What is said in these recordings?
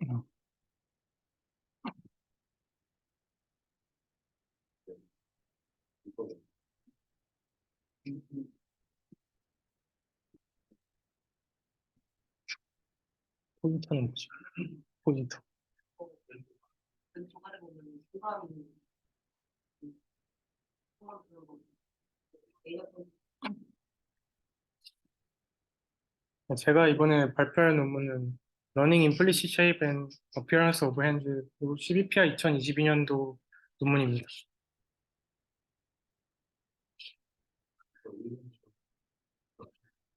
어, 포인터는 뭐지? 포인터. 제가 이번에 발표할 논문은 Running Implicit Shape and Appearance of Hands CBPR 2022년도 논문입니다.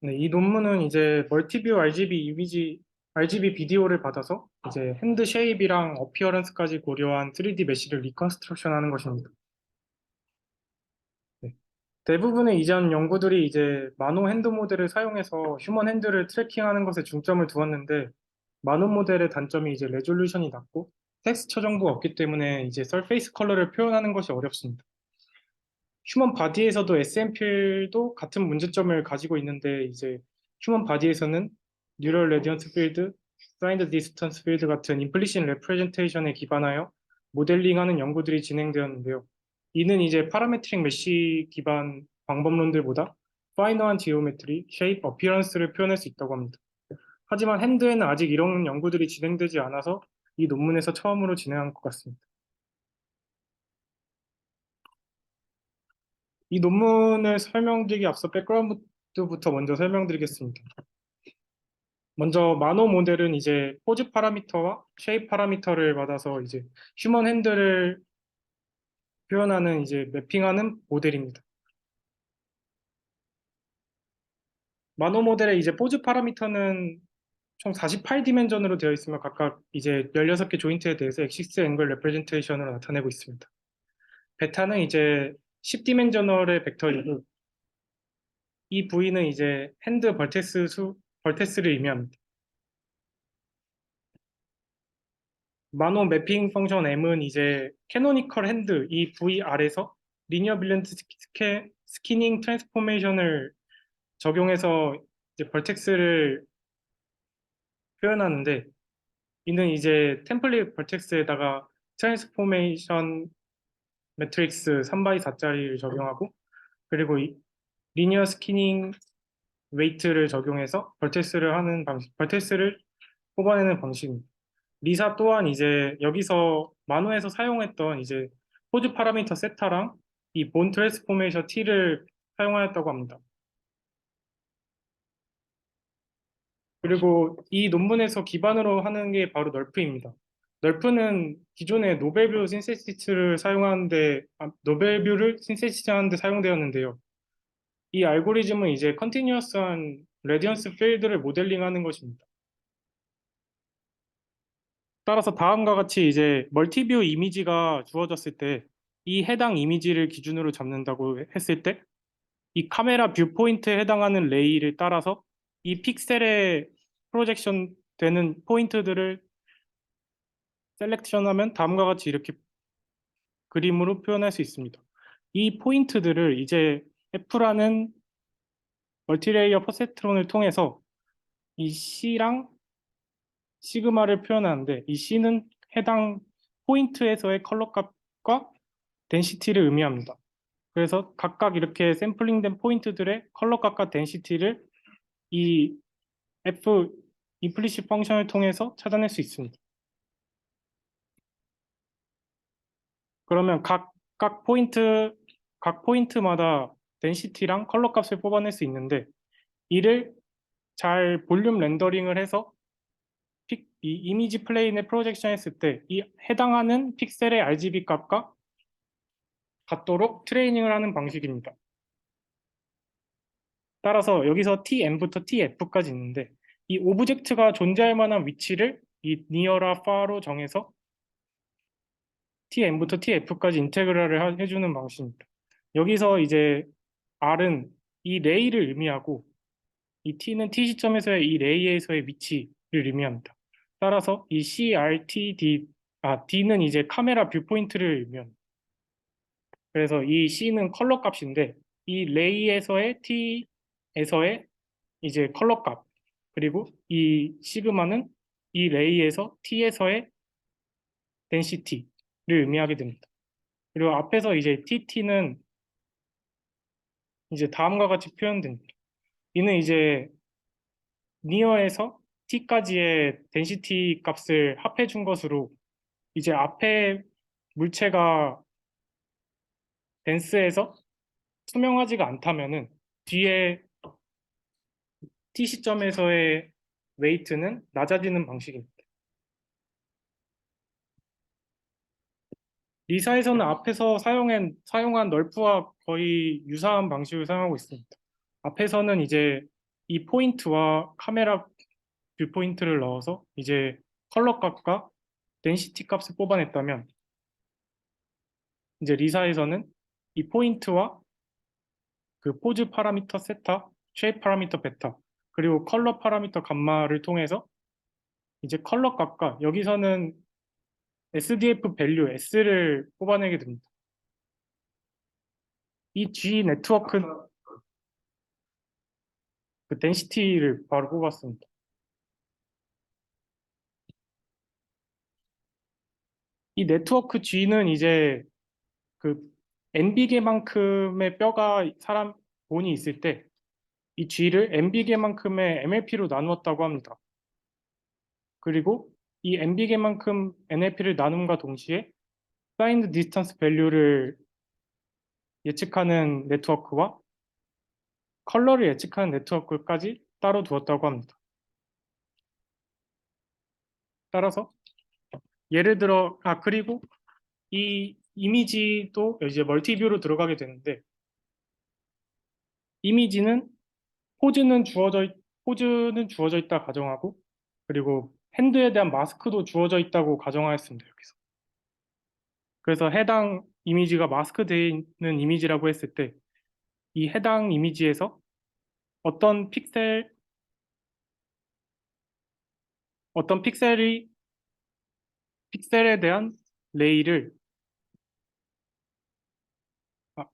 네, 이 논문은 이제 멀티뷰 RGB 비디오를 받아서 이제 핸드 쉐입이랑 어피어런스까지 고려한 3D 메쉬를 리컨스트럭션 하는 것입니다. 네. 대부분의 이전 연구들이 이제 마노 핸드 모델을 사용해서 휴먼 핸드를 트래킹하는 것에 중점을 두었는데 마노 모델의 단점이 이제 레졸루션이 낮고 텍스처 정보가 없기 때문에 이제 서페이스 컬러를 표현하는 것이 어렵습니다. 휴먼 바디에서도 SMP도 같은 문제점을 가지고 있는데 이제 휴먼 바디에서는 뉴럴 레디언스 필드, 사인드 디스턴스 필드 같은 임플리신 레프레젠테이션에 기반하여 모델링하는 연구들이 진행되었는데요. 이는 이제 파라메트릭 메쉬 기반 방법론들보다 파이너한 지오메트리, 쉐입, 어피어런스를 표현할 수 있다고 합니다. 하지만 핸드에는 아직 이런 연구들이 진행되지 않아서 이 논문에서 처음으로 진행한 것 같습니다. 이 논문을 설명드리기 앞서 백그라운드부터 먼저 설명드리겠습니다. 먼저 마노 모델은 이제 포즈 파라미터와 쉐입 파라미터를 받아서 이제 휴먼 핸들을 표현하는 이제 매핑하는 모델입니다. 마노 모델의 이제 포즈 파라미터는 총 48디멘전으로 되어 있으며 각각 이제 16개 조인트에 대해서 엑시스 앵글 레프레젠테이션으로 나타내고 있습니다. 베타는 이제 10디멘저널의 벡터이고 이 부위는 이제 핸드 벌테스를 의미합니다. 마노 매핑 펑션 M은 이제 캐노니컬 핸드 이 부위 아래서 리니어 빌런트 스키닝 트랜스포메이션을 적용해서 이제 벌텍스를 표현하는데 이는 이제 템플릿 벌텍스에다가 트랜스포메이션 매트릭스 3x 4짜리를 적용하고 그리고 이 리니어 스키닝 웨이트를 적용해서 벌텍스를 뽑아내는 방식입니다. 리사 또한 이제 여기서 만호에서 사용했던 이제 포즈 파라미터 세타랑 이 본 트랜스포메이션 T를 사용하였다고 합니다. 그리고 이 논문에서 기반으로 하는 게 바로 널프입니다. 널프는 기존의 노벨뷰를 신세시스하는데 사용되었는데요. 이 알고리즘은 이제 컨티뉴어스한 레디언스 필드를 모델링하는 것입니다. 따라서 다음과 같이 이제 멀티뷰 이미지가 주어졌을 때 이 해당 이미지를 기준으로 잡는다고 했을 때 이 카메라 뷰 포인트에 해당하는 레이를 따라서 이 픽셀에 프로젝션 되는 포인트들을 셀렉션하면 다음과 같이 이렇게 그림으로 표현할 수 있습니다. 이 포인트들을 이제 F라는 멀티레이어 퍼셉트론을 통해서 이 C랑 시그마를 표현하는데 이 C는 해당 포인트에서의 컬러 값과 덴시티를 의미합니다. 그래서 각각 이렇게 샘플링된 포인트들의 컬러 값과 덴시티를 이 F 임플리시 펑션을 통해서 찾아낼 수 있습니다. 그러면 각 포인트마다 덴시티랑 컬러 값을 뽑아낼 수 있는데 이를 잘 볼륨 렌더링을 해서 이 이미지 플레인에 프로젝션 했을 때 이 해당하는 픽셀의 RGB 값과 같도록 트레이닝을 하는 방식입니다. 따라서 여기서 TM부터 TF까지 있는데 이 오브젝트가 존재할 만한 위치를 이 near와 far로 정해서 TM부터 TF까지 인테그랄을 해주는 방식입니다. 여기서 이제 R은 이 레이를 의미하고 이 T는 T 시점에서의 이 레이에서의 위치를 의미합니다. 따라서 이 D는 이제 카메라 뷰 포인트를 의미합니다. 그래서 이 C는 컬러 값인데 이 레이에서의 T에서의 이제 컬러 값 그리고 이 시그마는 이 레이에서 T에서의 density를 의미하게 됩니다. 그리고 앞에서 이제 TT는 이제 다음과 같이 표현됩니다. 이는 이제 니어에서 T까지의 density 값을 합해 준 것으로 이제 앞에 물체가 덴스에서 투명하지가 않다면은 뒤에 T 시점에서의 웨이트는 낮아지는 방식입니다. 리사에서는 앞에서 사용한 널프와 거의 유사한 방식을 사용하고 있습니다. 앞에서는 이제 이 포인트와 카메라 뷰 포인트를 넣어서 이제 컬러 값과 덴시티 값을 뽑아냈다면 이제 리사에서는 이 포인트와 그 포즈 파라미터 세타, 쉐입 파라미터 베타, 그리고 컬러 파라미터 감마를 통해서 이제 컬러 값과 여기서는 SDF 밸류 S를 뽑아내게 됩니다. 이 G 네트워크 그 덴시티를 바로 뽑았습니다. 이 네트워크 G는 이제 그 NB개만큼의 뼈가 사람 본이 있을 때 이 G를 NB개만큼의 MLP로 나누었다고 합니다. 그리고 이 NB개만큼 NLP를 나눔과 동시에 사인드 디스턴스 밸류를 예측하는 네트워크와 컬러를 예측하는 네트워크까지 따로 두었다고 합니다. 따라서 예를 들어 그리고 이 이미지도 이제 멀티뷰로 들어가게 되는데 이미지는 포즈는 주어져 있다 가정하고 그리고 핸드에 대한 마스크도 주어져 있다고 가정하였습니다. 여기서. 그래서 해당 이미지가 마스크되어 있는 이미지라고 했을 때 이 해당 이미지에서 어떤 어떤 픽셀에 대한 레이를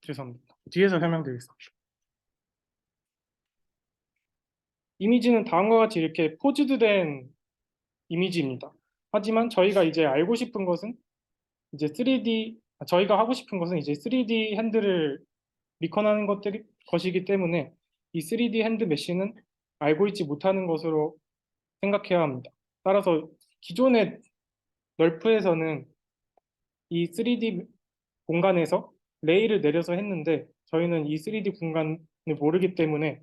죄송합니다. 뒤에서 설명드리겠습니다. 이미지는 다음과 같이 이렇게 포즈드된 이미지입니다. 하지만 저희가 이제 알고 싶은 것은 이제 3D 저희가 하고 싶은 것은 이제 3D 핸들을 리컨하는 것이기 때문에 이 3D 핸드 메쉬는 알고 있지 못하는 것으로 생각해야 합니다. 따라서 기존의 널프에서는 이 3D 공간에서 레이를 내려서 했는데 저희는 이 3D 공간을 모르기 때문에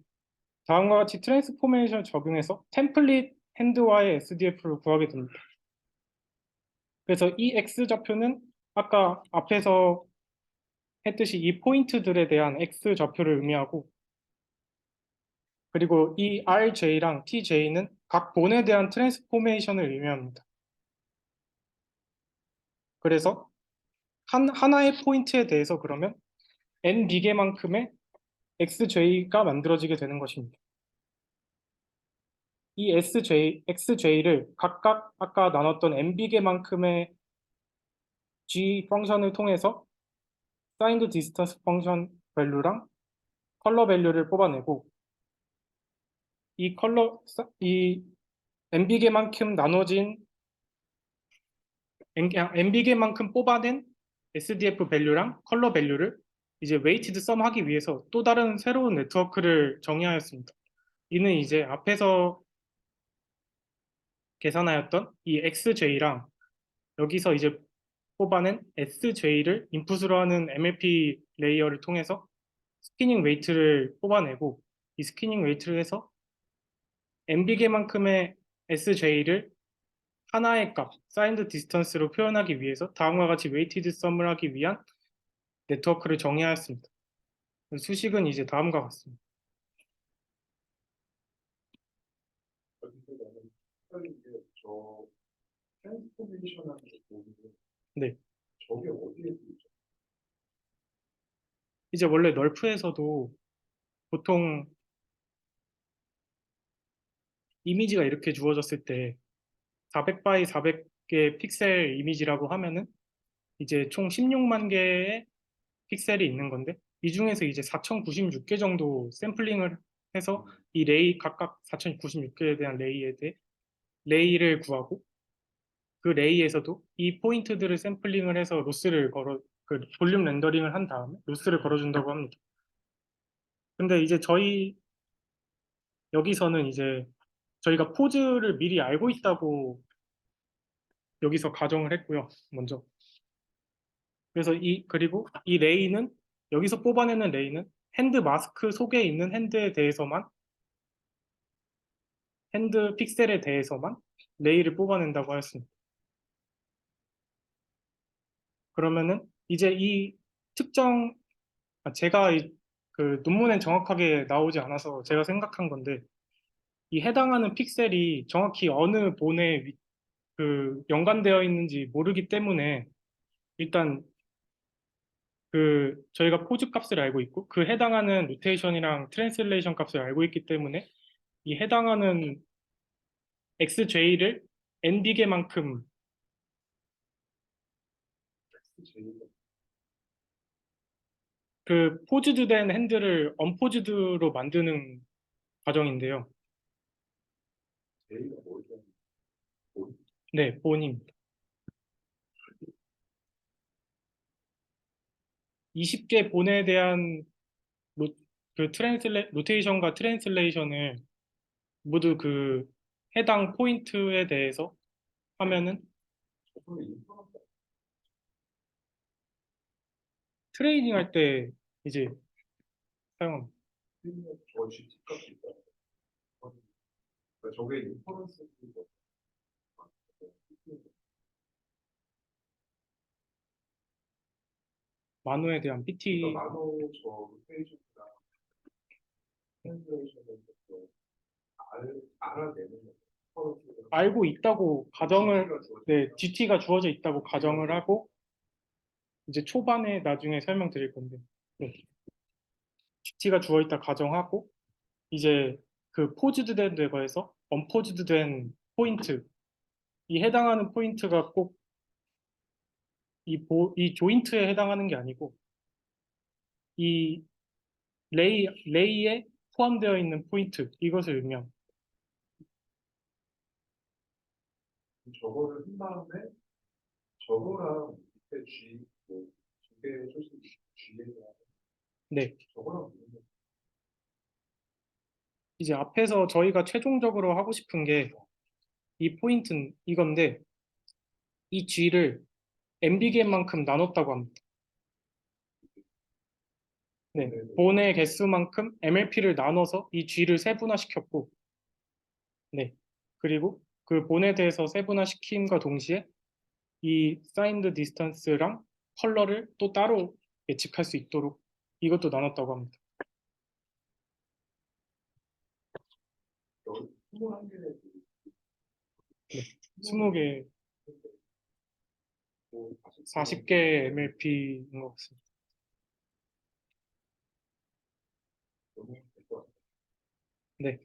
다음과 같이 트랜스포메이션을 적용해서 템플릿 핸드와의 SDF를 구하게 됩니다. 그래서 이 X좌표는 아까 앞에서 했듯이 이 포인트들에 대한 X좌표를 의미하고 그리고 이 RJ랑 TJ는 각 본에 대한 트랜스포메이션을 의미합니다. 그래서 하나의 포인트에 대해서 그러면 n 비계만큼의 XJ가 만들어지게 되는 것입니다. 이 XJ를 각각 아까 나눴던 n 비계만큼의 G 펑션을 통해서 사인드 디스턴스 펑션 밸류랑 컬러 밸류를 뽑아내고 이 n비계만큼 나눠진 n비계만큼 뽑아낸 SDF 밸류랑 컬러 밸류를 이제 웨이티드 썸 하기 위해서 또 다른 새로운 네트워크를 정의하였습니다. 이는 이제 앞에서 계산하였던 이 XJ랑 여기서 이제 뽑아낸 SJ를 인풋으로 하는 MLP 레이어를 통해서 스피닝 웨이트를 뽑아내고 이 스피닝 웨이트를 해서 n비계만큼의 SJ를 하나의 값, 사인드 디스턴스로 표현하기 위해서 다음과 같이 웨이티드 썸을 하기 위한 네트워크를 정의하였습니다. 수식은 이제 다음과 같습니다. 저 트랜스포메이션 하는 거 보는데 네, 저게 어디에 있죠? 이제 원래 널프에서도 보통 이미지가 이렇게 주어졌을 때 400 바이 400개 픽셀 이미지라고 하면은 이제 총 16만 개의 픽셀이 있는 건데 이 중에서 이제 4096개 정도 샘플링을 해서 이 레이 각각 4096개에 대한 레이에 대해 레이를 구하고 그 레이에서도 이 포인트들을 샘플링을 해서 로스를 걸어 그 볼륨 렌더링을 한 다음에 로스를 걸어준다고 합니다. 근데 이제 저희 여기서는 이제 저희가 포즈를 미리 알고 있다고 여기서 가정을 했고요. 먼저. 그래서 그리고 이 레이는 여기서 뽑아내는 레이는 핸드 마스크 속에 있는 핸드 픽셀에 대해서만 레이를 뽑아낸다고 하였습니다. 그러면은 이제 이 특정 제가 그 논문엔 정확하게 나오지 않아서 제가 생각한 건데 이 해당하는 픽셀이 정확히 어느 본에 그 연관되어 있는지 모르기 때문에 일단 그 저희가 포즈 값을 알고 있고 그 해당하는 로테이션이랑 트랜슬레이션 값을 알고 있기 때문에 이 해당하는 XJ를 n비계만큼 J가 그 포즈드된 핸들을 언포즈드로 만드는 과정인데요. J가 뭐죠? 네, 본입니다. 20개 본에 대한 로테이션과 트랜슬레이션을 모두 그 해당 포인트에 대해서 하면은 저번에 인터넷 트레이닝 할 때 이제 사용합니다. 같은 저 GT 값이 있다. 그러니까 저게 인퍼런스 만호에 대한 PT 나노 저 로테이션이나 트랜sl레이션을 알아내는 인퍼런스가 알고 있다고 가정을 네, 주어지니까 GT가 주어져 있다고 가정을 하고 이제 초반에 나중에 설명드릴 건데 네, GT가 주어 있다 가정하고 이제 그 포즈드 된 거에서 언포즈드 된 포인트 이 해당하는 포인트가 꼭 이 조인트에 해당하는 게 아니고 이 레이에 포함되어 있는 포인트 이것을 의미합니다. 저거를 한 다음에 저거랑 밑에 G 뭐두개 소식 G에 대한 네, 저거랑 무슨 이제 앞에서 저희가 최종적으로 하고 싶은 게 이 포인트는 이건데 이 G를 MB개만큼 나눴다고 합니다. 네, 본의 개수만큼 MLP를 나눠서 이 G를 세분화시켰고 네, 그리고 그 본에 대해서 세분화시킴과 동시에 이 사인드 디스턴스랑 컬러를 또 따로 예측할 수 있도록 이것도 나눴다고 합니다. 21개 네, 20개, 뭐 40개 MLP인 것 같습니다. 너무 될것 같아요. 네.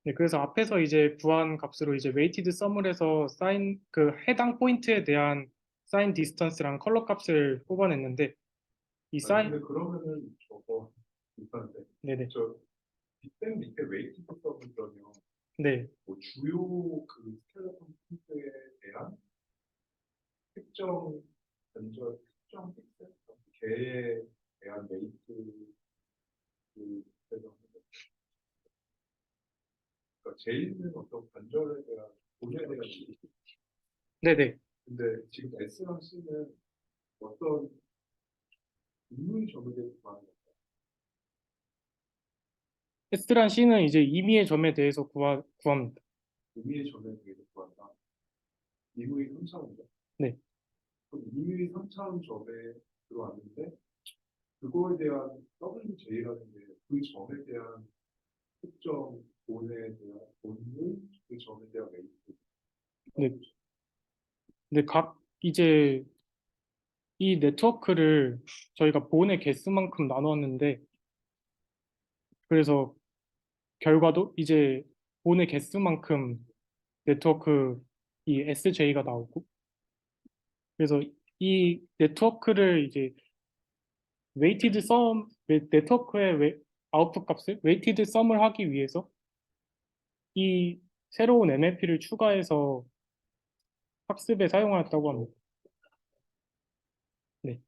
네, 그래서 앞에서 이제 구한 값으로 이제 웨이티드 썸을 해서 그 해당 포인트에 대한 사인 디스턴스랑 컬러 값을 뽑아냈는데 이 아니 사인 근데 그러면은 저거 일단데 네네 저 빅뱅 밑에 웨이팅 서브 그러면 네, 뭐 주요 그 스켈레톤 핀트에 대한 특정 변절, 특정 픽셀, 개에 대한 웨이트 그 그러니까 제일은 어떤 변절에 대한 본에 대한 웨이트. 네네 근데 지금 S랑 C는 어떤 인물이 점유되는 구하는 S란 C는 이제 임의의 점에 대해서 구합니다. 의미의 점에 대해서 구한다. 임의 3차원이다. 네, 그럼 임의 3차원 점에 들어왔는데 그거에 대한 WJ라는 게 그 점에 대한 특정 본에 대한 본의 그 점에 대한 웨이트. 네, 네, 이제 이 네트워크를 저희가 본의 개수만큼 나눴는데 그래서 결과도 이제 본의 개수만큼 네트워크 이 SJ가 나오고 그래서 이 네트워크를 이제 웨이티드 썸, 네트워크의 아웃풋 값을 웨이티드 썸을 하기 위해서 이 새로운 MLP를 추가해서 학습에 사용하였다고 합니다. 네,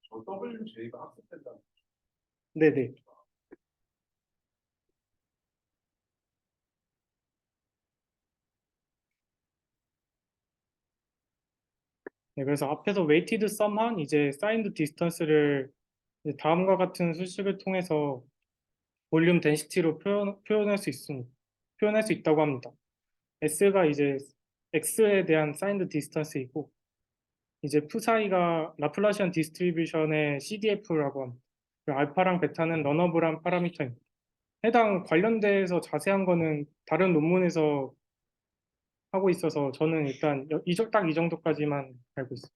저 WJ가 학습된다. 네네. 네, 그래서 앞에서 웨이티드 썸한 이제 사인드 디스턴스를 다음과 같은 수식을 통해서 볼륨 덴시티로 표현할 수 있다고 합니다. S가 이제 X에 대한 사인드 디스턴스이고 이제 푸사이가 라플라시안 디스트리뷰션의 CDF라고 합니다. 그리고 알파랑 베타는 러너블한 파라미터입니다. 해당 관련돼서 자세한 거는 다른 논문에서 하고 있어서 저는 일단 딱 이 정도까지만 알고 있습니다.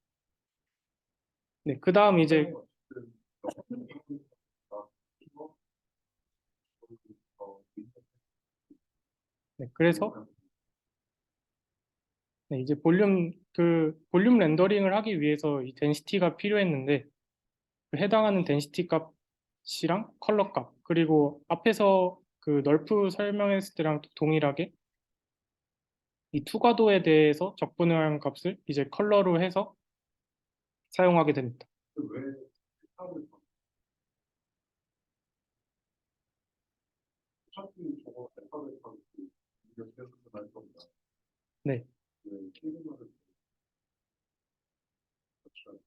네, 그 다음 이제 네, 그래서 네, 이제 볼륨 렌더링을 하기 위해서 이 덴시티가 필요했는데 그 해당하는 덴시티 값이랑 컬러 값 그리고 앞에서 그 널프 설명했을 때랑 동일하게 이 투과도에 대해서 적분한 값을 이제 컬러로 해서 사용하게 됩니다. 왜 하루 어차피 저거 알파벳 하고 이게 계속 날 겁니다. 네, 왜 키보드를 그렇죠.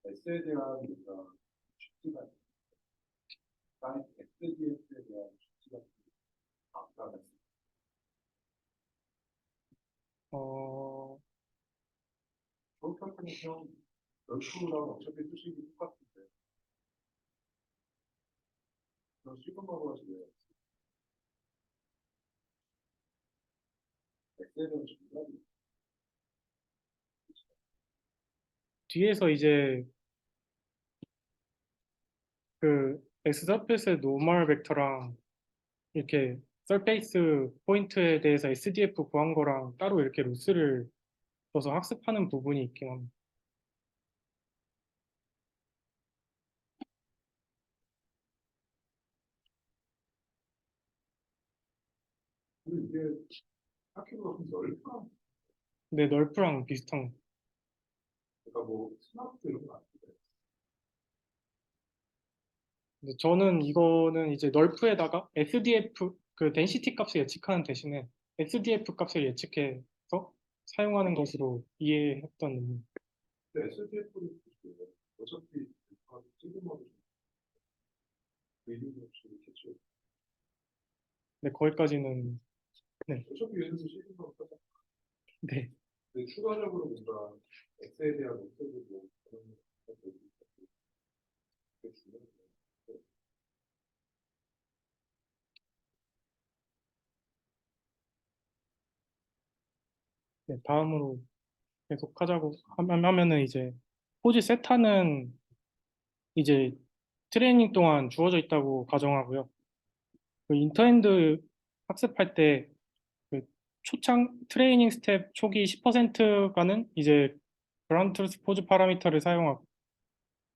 S에 대한 뭔가 쉽지가 않아요. SDS에 대한 쉽지가 않아요. 어, 그렇게 하면 널프랑 어차피 수식이 똑같은데 그런 시그마로 하시면 S에는 정답이 뒤에서 이제 그 X 서페이스의 노멀 벡터랑 이렇게 서페이스 포인트에 대해서 SDF 구한 거랑 따로 이렇게 로스를 써서 학습하는 부분이 있긴 합니다. 근데 이게 학교가 좀 넓까? 근데 널프랑 비슷한 거. 그러니까 뭐 스마트 이런 거 아닌데 근데 저는 이거는 이제 널프에다가 SDF 그 덴시티 값을 예측하는 대신에 SDF 값을 예측해서 사용하는 것으로 이해했던 논문. SDF를 어차피 시그마로 의미 없이 이렇게 근데 거기까지는 네, 어차피 얘네들 시그마로 하잖아. 네, 근데 추가적으로 뭔가 X에 대한 목표도 뭐 그런 것도 있고 그게 중요한 거예요. 네, 다음으로 계속 하자고 하면은 이제 포지 세타는 이제 트레이닝 동안 주어져 있다고 가정하고요. 그 인터핸드 학습할 때 그 초창 트레이닝 스텝 초기 10%가는 이제 그라운드 트루스 포즈 파라미터를 사용하고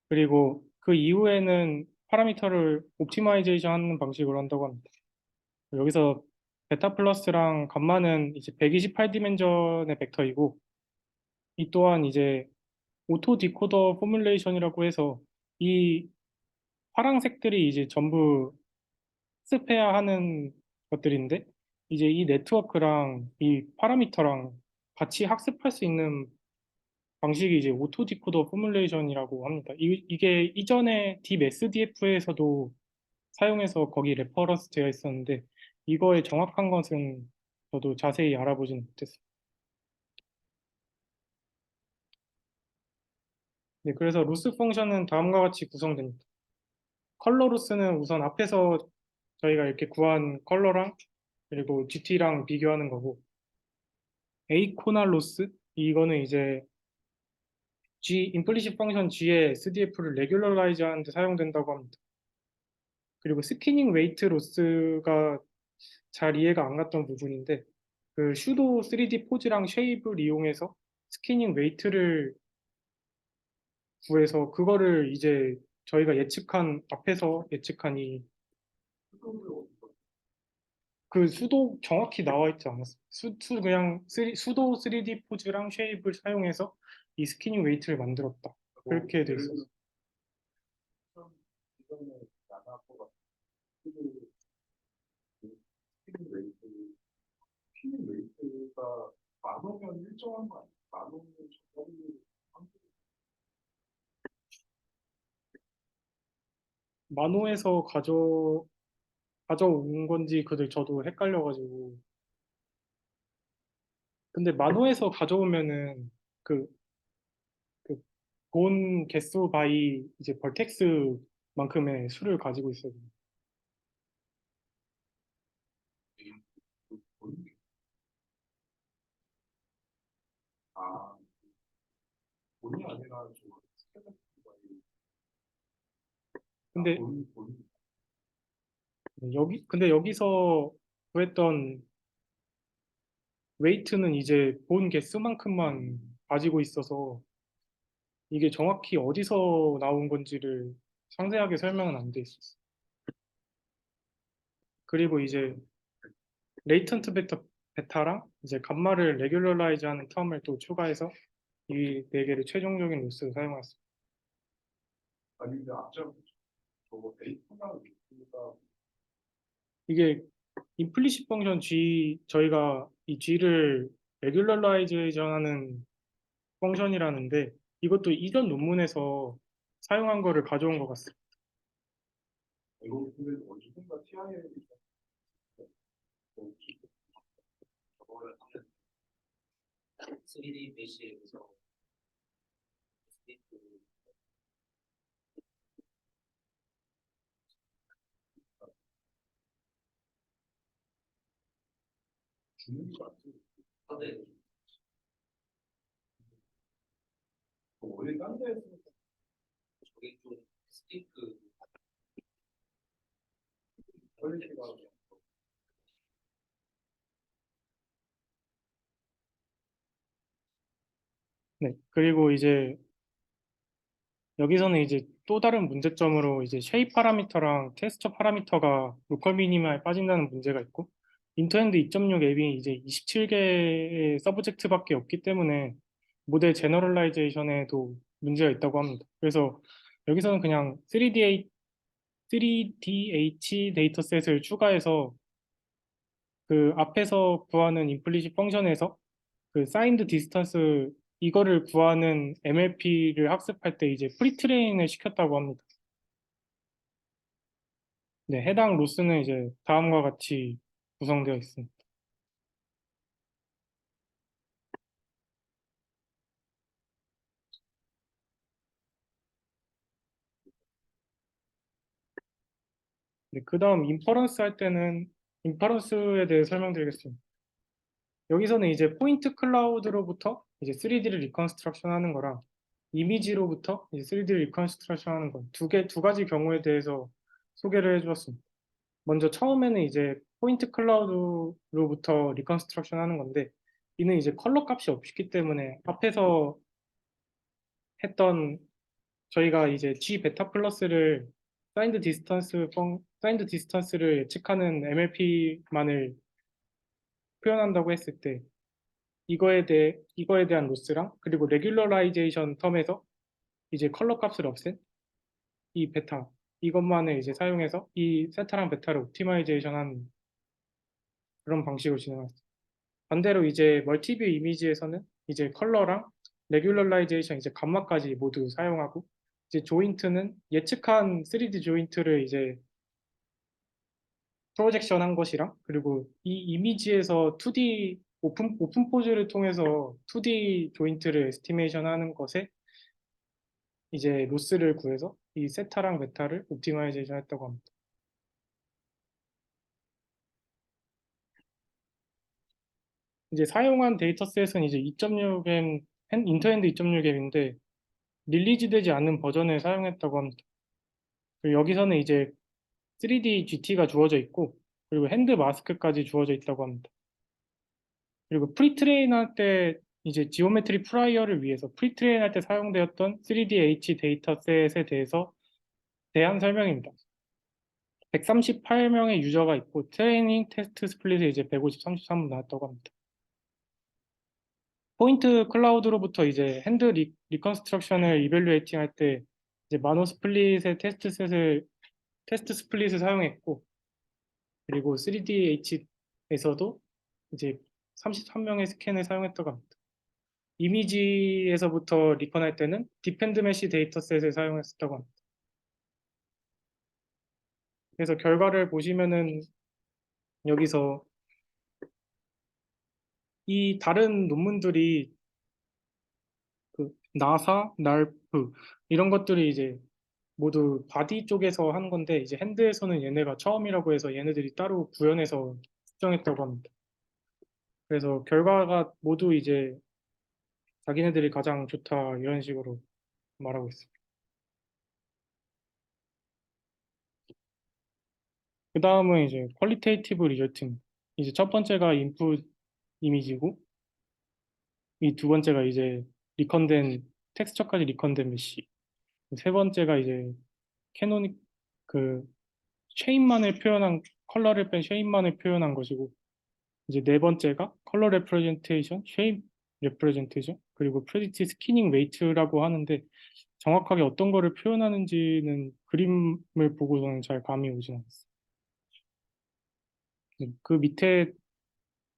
그리고 그 이후에는 파라미터를 옵티마이제이션 하는 방식으로 한다고 합니다. 여기서 베타 플러스랑 감마는 이제 128 디멘전의 벡터이고 이 또한 이제 오토 디코더 포뮬레이션이라고 해서 이 파란색들이 이제 전부 학습해야 하는 것들인데 이제 이 네트워크랑 이 파라미터랑 같이 학습할 수 있는 방식이 이제 오토 디코더 포뮬레이션이라고 합니다. 이게 이전에 딥 SDF에서도 사용해서 거기 레퍼런스 되어 있었는데 이거의 정확한 것은 저도 자세히 알아보진 못했어요. 네, 그래서 로스 펑션은 다음과 같이 구성됩니다. 컬러 로스는 우선 앞에서 저희가 이렇게 구한 컬러랑 그리고 GT랑 비교하는 거고 에이코날 로스 이거는 이제 임플리시트 펑션 G의 SDF를 레귤러라이즈 하는 데 사용된다고 합니다. 그리고 스캐닝 웨이트 로스가 잘 이해가 안 갔던 부분인데 그 슈도 3D 포즈랑 쉐입을 이용해서 스캐닝 웨이트를 구해서 그거를 이제 저희가 예측한 앞에서 예측한 이 그 수도 정확히 나와 있지 않았어요. 그냥 수도 3D 포즈랑 쉐입을 사용해서 이 스캐닝 웨이트를 만들었다. 그렇게 돼 있었어요. 이전에 나나포가 피는 웨이트, 피는 웨이트가 10,000원 일정한 거 아니에요? 10,000원 저가리 만호에서 가져온 건지 그들 저도 헷갈려가지고 근데 만호에서 가져오면은 그, 그 본 개수 바이 이제 벌텍스만큼의 수를 가지고 있어요. 아, 본이 아니라 저 스케줄가 근데 본. 근데 여기서 구했던 웨이트는 이제 본 개수만큼만 가지고 있어서 이게 정확히 어디서 나온 건지를 상세하게 설명은 안 돼 있었어. 그리고 이제 레이턴트 베타랑 이제 감마를 레귤러라이즈 하는 텀을 또 추가해서 이 네 개를 최종적인 로스로 사용했어. 아니, 근데 앞전 저거 데이터가 웨이트가 이게 임플리시 펑션 저희가 이 G를 레귤러라이제이션 하는 펑션이라는데 이것도 이전 논문에서 사용한 거를 가져온 것 같습니다. 이거 근데 언젠가 TI에 저거를 하면 3D 배시에서 주는 거 같아요. 네. 원래 딴 데에서 저게 좀 스티크 퀄리티가 네. 그리고 이제 여기서는 이제 또 다른 문제점으로 이제 쉐입 파라미터랑 텍스처 파라미터가 로컬 미니마에 빠진다는 문제가 있고 인터엔드 2.6 앱이 이제 27개의 서브젝트밖에 없기 때문에 모델 제너럴라이제이션에도 문제가 있다고 합니다. 그래서 여기서는 그냥 3DH 데이터셋을 추가해서 그 앞에서 구하는 임플리시 펑션에서 그 사인드 디스턴스 이거를 구하는 MLP를 학습할 때 이제 프리트레인을 시켰다고 합니다. 네, 해당 로스는 이제 다음과 같이 구성되어 있습니다. 네, 그 다음 인퍼런스 할 때는 인퍼런스에 대해 설명드리겠습니다. 여기서는 이제 포인트 클라우드로부터 이제 3D를 리컨스트럭션 하는 거랑 이미지로부터 이제 3D를 리컨스트럭션 하는 거 두 가지 경우에 대해서 소개를 해주었습니다. 먼저 처음에는 이제 포인트 클라우드로부터 리컨스트럭션 하는 건데 이는 이제 컬러 값이 없기 때문에 앞에서 했던 저희가 이제 G 베타 플러스를 사인드 디스턴스를 예측하는 MLP만을 표현한다고 했을 때 이거에 대한 로스랑 그리고 레귤러라이제이션 텀에서 이제 컬러 값을 없앤 이 베타 이것만을 이제 사용해서 이 세타랑 베타를 옵티마이제이션한 그런 방식으로 진행했어요. 반대로 이제 멀티뷰 이미지에서는 이제 컬러랑 레귤러라이제이션 이제 감마까지 모두 사용하고 이제 조인트는 예측한 3D 조인트를 이제 프로젝션 한 것이랑 그리고 이 이미지에서 2D 오픈 포즈를 통해서 2D 조인트를 에스티메이션 하는 것에 이제 로스를 구해서 이 세타랑 베타를 옵티마이제이션 했다고 합니다. 이제 사용한 데이터셋은 이제 2.6M 인터엔드 2.6M인데 릴리즈되지 않은 버전을 사용했다고 합니다. 그리고 여기서는 이제 3D GT가 주어져 있고 그리고 핸드 마스크까지 주어져 있다고 합니다. 그리고 프리트레인 할 때 이제 지오메트리 프라이어를 위해서 프리트레인 할 때 사용되었던 3DH 데이터셋에 대해서 대한 설명입니다. 138명의 유저가 있고 트레이닝 테스트 스플릿에 이제 150, 33분 나왔다고 합니다. 포인트 클라우드로부터 이제 핸드 리컨스트럭션을 이벨루에이팅 할 때 이제 마노 스플릿의 테스트 스플릿을 사용했고, 그리고 3DH에서도 이제 33명의 스캔을 사용했다고 합니다. 이미지에서부터 리컨할 때는 디펜드 메시 데이터셋을 사용했다고 합니다. 그래서 결과를 보시면은 여기서 이 다른 논문들이 그 나사, 날프 이런 것들이 이제 모두 바디 쪽에서 한 건데 이제 핸드에서는 얘네가 처음이라고 해서 얘네들이 따로 구현해서 수정했다고 합니다. 그래서 결과가 모두 이제 자기네들이 가장 좋다 이런 식으로 말하고 있습니다. 그 다음은 이제 퀄리테이티브 리저트입니다. 이제 첫 번째가 인풋 이미지고 이 두 번째가 이제 리컨된 텍스처까지 리컨된 메시. 세 번째가 이제 캐노닉 그 쉐입만을 표현한 컬러를 뺀 쉐입만을 표현한 것이고 이제 네 번째가 컬러 레프레젠테이션, 쉐입 레프레젠테이션 그리고 프레디티 스키닝 웨이트라고 하는데 정확하게 어떤 거를 표현하는지는 그림을 보고서는 잘 감이 오진 않았어요. 그 밑에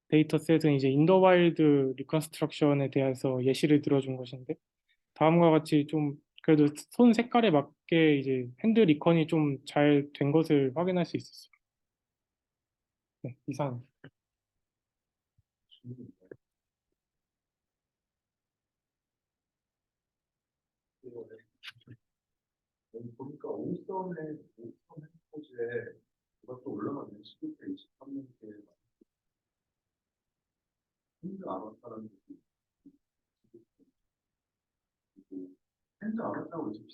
데이터셋은 이제 인더 와일드 리컨스트럭션에 대해서 예시를 들어준 것인데 다음과 같이 좀 그래도 손 색깔에 맞게 이제 핸드 리컨이 좀 잘 된 것을 확인할 수 있었어요. 네, 이상. 여기 보니까 오선의 포즈에 그것도 올라가네. 19대 23년대 핸드 아바타라는 게 있고 핸드 아바타하고 이제